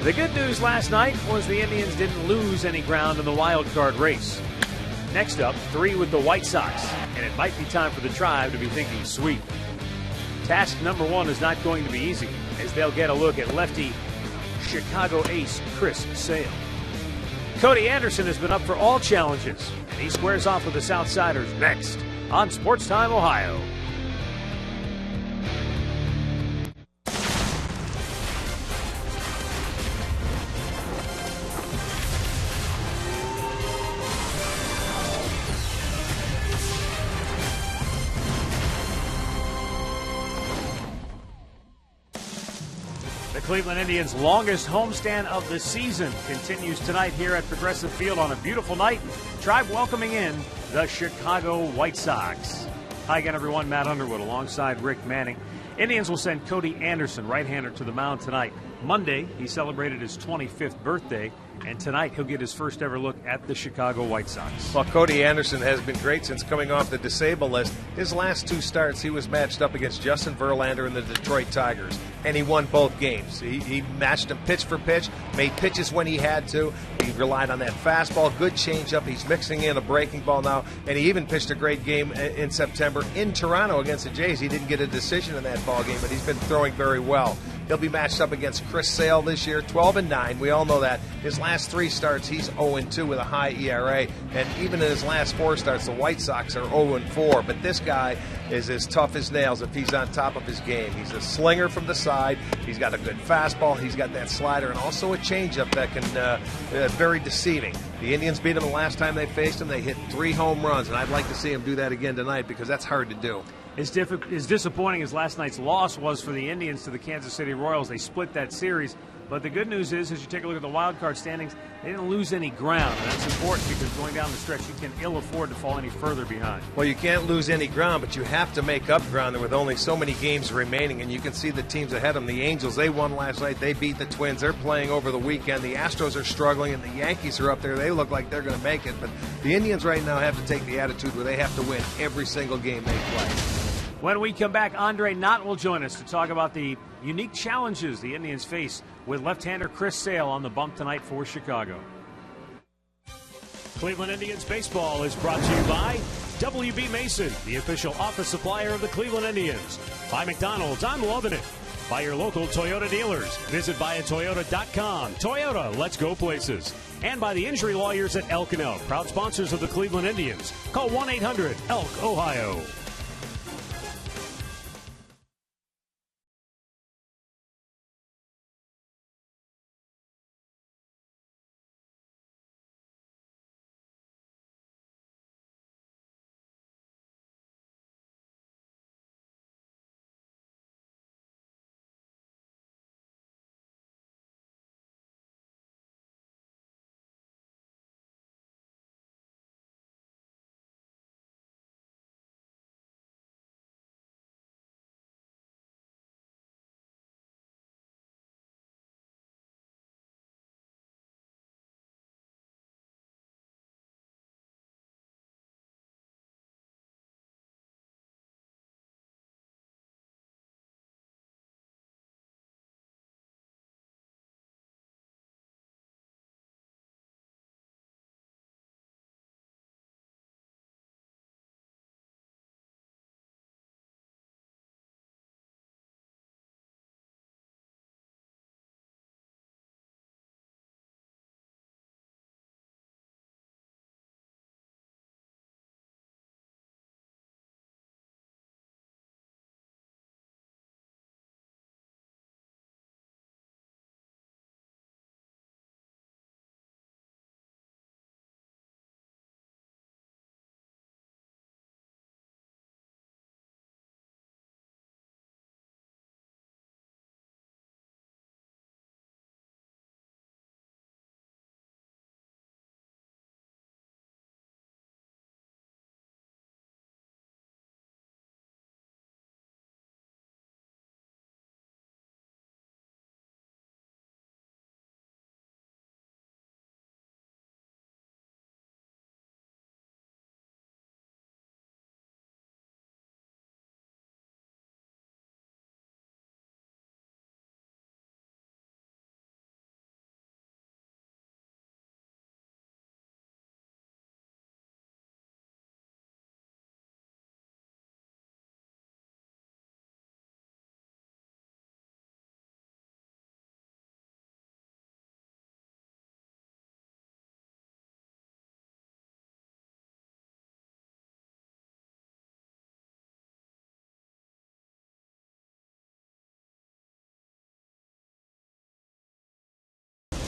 The good news last night was the Indians didn't lose any ground in the wild card race. Next up, 3 with the White Sox, and it might be time for the Tribe to be thinking sweep. Task number 1 is not going to be easy, as they'll get a look at lefty Chicago ace Chris Sale. Cody Anderson has been up for all challenges, and he squares off with the Southsiders next on Sports Time Ohio. Cleveland Indians' longest homestand of the season continues tonight here at Progressive Field on a beautiful night. Tribe welcoming in the Chicago White Sox. Hi again, everyone. Matt Underwood alongside Rick Manning. Indians will send Cody Anderson, right-hander, to the mound tonight. Monday, he celebrated his 25th birthday, and tonight he'll get his first ever look at the Chicago White Sox. Well, Cody Anderson has been great since coming off the disabled list. His last 2 starts, he was matched up against Justin Verlander and the Detroit Tigers, and he won both games. He matched him pitch for pitch, made pitches when he had to. He relied on that fastball, good changeup. He's mixing in a breaking ball now, and he even pitched a great game in September in Toronto against the Jays. He didn't get a decision in that ball game, but he's been throwing very well. He'll be matched up against Chris Sale this year, 12-9. We all know that. His last 3 starts, he's 0-2 with a high ERA. And even in his last 4 starts, the White Sox are 0-4. But this guy is as tough as nails if he's on top of his game. He's a slinger from the side. He's got a good fastball. He's got that slider and also a changeup that can very deceiving. The Indians beat him the last time they faced him. They hit 3 home runs, and I'd like to see him do that again tonight because that's hard to do. As disappointing as last night's loss was for the Indians to the Kansas City Royals, they split that series. But the good news is, as you take a look at the wild card standings, they didn't lose any ground. And that's important because going down the stretch, you can ill afford to fall any further behind. Well, you can't lose any ground, but you have to make up ground with only so many games remaining. And you can see the teams ahead of them. The Angels, they won last night. They beat the Twins. They're playing over the weekend. The Astros are struggling, and the Yankees are up there. They look like they're going to make it. But the Indians right now have to take the attitude where they have to win every single game they play. When we come back, Andre Knott will join us to talk about the unique challenges the Indians face with left-hander Chris Sale on the bump tonight for Chicago. Cleveland Indians baseball is brought to you by W.B. Mason, the official office supplier of the Cleveland Indians. By McDonald's, I'm loving it. By your local Toyota dealers. Visit buyatoyota.com. Toyota, let's go places. And by the injury lawyers at Elk & Elk, proud sponsors of the Cleveland Indians. Call 1-800-ELK, Ohio.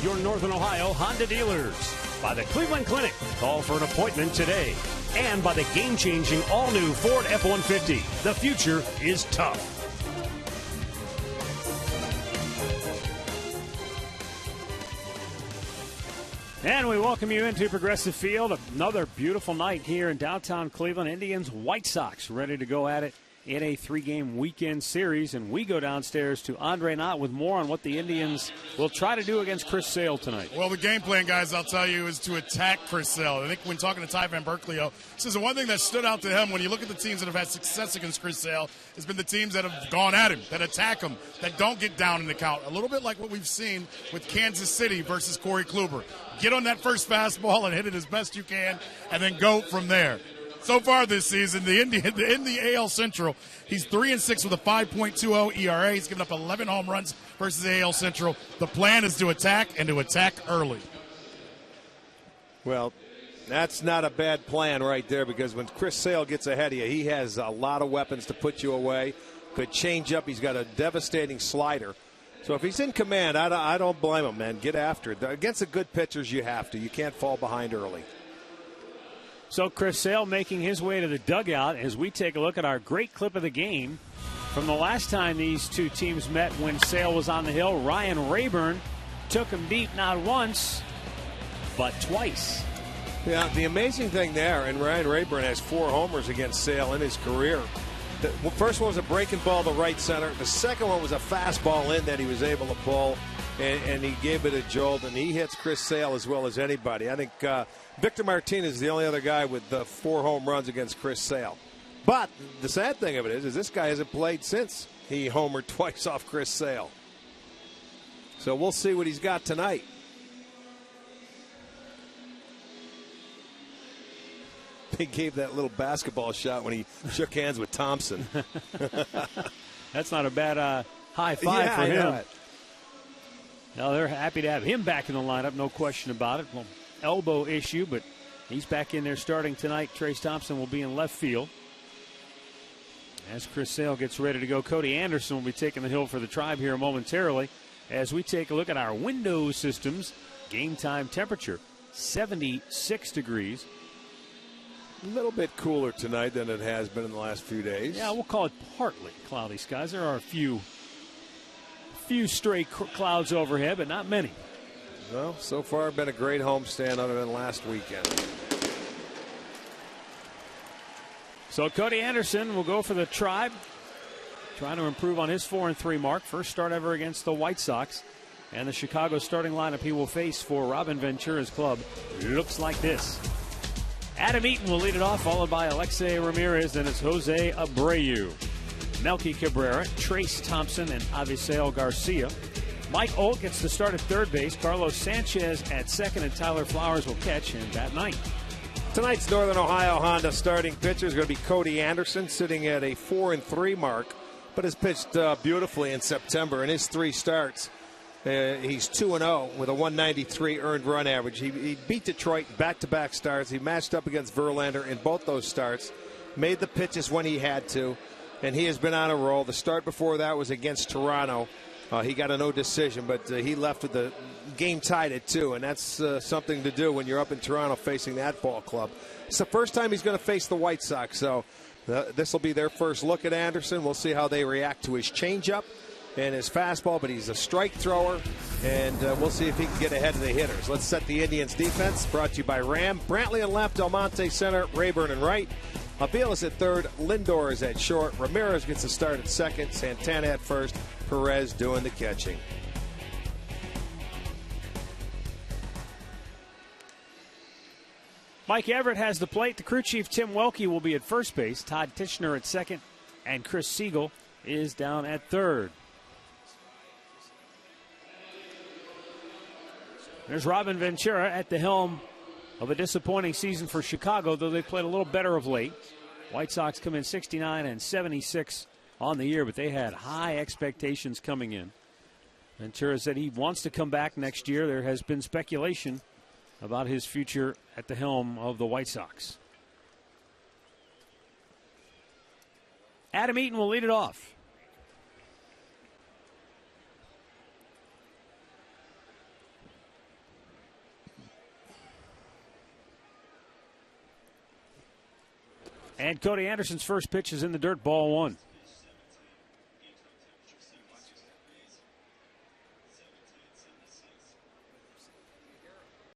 your Northern Ohio Honda dealers. By the Cleveland Clinic. Call for an appointment today. And by the game-changing all-new Ford F-150. The future is tough. And we welcome you into Progressive Field. Another beautiful night here in downtown Cleveland. Indians, White Sox ready to go at it in a 3-game weekend series. And we go downstairs to Andre Knott with more on what the Indians will try to do against Chris Sale tonight. Well, the game plan, guys, I'll tell you, is to attack Chris Sale. I think when talking to Ty Van Berkeley, this is the one thing that stood out to him when you look at the teams that have had success against Chris Sale has been the teams that have gone at him, that attack him, that don't get down in the count. A little bit like what we've seen with Kansas City versus Corey Kluber. Get on that first fastball and hit it as best you can, and then go from there. So far this season, in the AL Central, he's 3-6 with a 5.20 ERA. He's given up 11 home runs versus the AL Central. The plan is to attack and to attack early. Well, that's not a bad plan right there, because when Chris Sale gets ahead of you, he has a lot of weapons to put you away. Could change up. He's got a devastating slider. So if he's in command, I don't blame him, man. Get after it. Against the good pitchers, you have to. You can't fall behind early. So Chris Sale making his way to the dugout as we take a look at our great clip of the game from the last time these two teams met when Sale was on the hill. Ryan Rayburn took him deep not once, but twice. Yeah, the amazing thing there, and Ryan Rayburn has 4 homers against Sale in his career. The first one was a breaking ball to right center. The second one was a fastball in that he was able to pull, and he gave it a jolt, and he hits Chris Sale as well as anybody. I think Victor Martinez is the only other guy with 4 home runs against Chris Sale. But the sad thing of it is this guy hasn't played since he homered twice off Chris Sale. So we'll see what he's got tonight. He gave that little basketball shot when he shook hands with Thompson. That's not a bad high five for him. Yeah. Now they're happy to have him back in the lineup, no question about it. Well, elbow issue, but he's back in there starting tonight. Trace Thompson will be in left field. As Chris Sale gets ready to go, Cody Anderson will be taking the hill for the Tribe here momentarily as we take a look at our window systems. Game time temperature, 76 degrees. A little bit cooler tonight than it has been in the last few days. Yeah, we'll call it partly cloudy skies. There are a few stray clouds overhead, but not many. Well, so far been a great homestand other than last weekend. So Cody Anderson will go for the Tribe, trying to improve on his 4-3 mark. First start ever against the White Sox. And the Chicago starting lineup he will face for Robin Ventura's club looks like this. Adam Eaton will lead it off, followed by Alexei Ramirez. Then it's Jose Abreu, Melky Cabrera, Trace Thompson, and Avisail Garcia. Mike Olt gets the start at third base. Carlos Sanchez at second, and Tyler Flowers will catch and bat ninth. Tonight's Northern Ohio Honda starting pitcher is going to be Cody Anderson, sitting at a 4-3 mark, but has pitched beautifully in September in his 3 starts. He's 2-0 with a 193 earned run average. He beat Detroit back-to-back starts. He matched up against Verlander in both those starts, made the pitches when he had to, and he has been on a roll. The start before that was against Toronto. He got a no decision, but he left with the game tied at 2, and that's something to do when you're up in Toronto facing that ball club. It's the first time he's going to face the White Sox, so this will be their first look at Anderson. We'll see how they react to his changeup and his fastball, but he's a strike thrower, and we'll see if he can get ahead of the hitters. Let's set the Indians' defense, brought to you by Ram. Brantley on left, Almonte center, Rayburn and right. Avila is at third, Lindor is at short, Ramirez gets a start at second, Santana at first, Perez doing the catching. Mike Everett has the plate. The crew chief, Tim Welke, will be at first base. Todd Tischner at second, and Chris Siegel is down at third. There's Robin Ventura at the helm of a disappointing season for Chicago, though they played a little better of late. White Sox come in 69 and 76 on the year, but they had high expectations coming in. Ventura said he wants to come back next year. There has been speculation about his future at the helm of the White Sox. Adam Eaton will lead it off. And Cody Anderson's first pitch is in the dirt, ball one.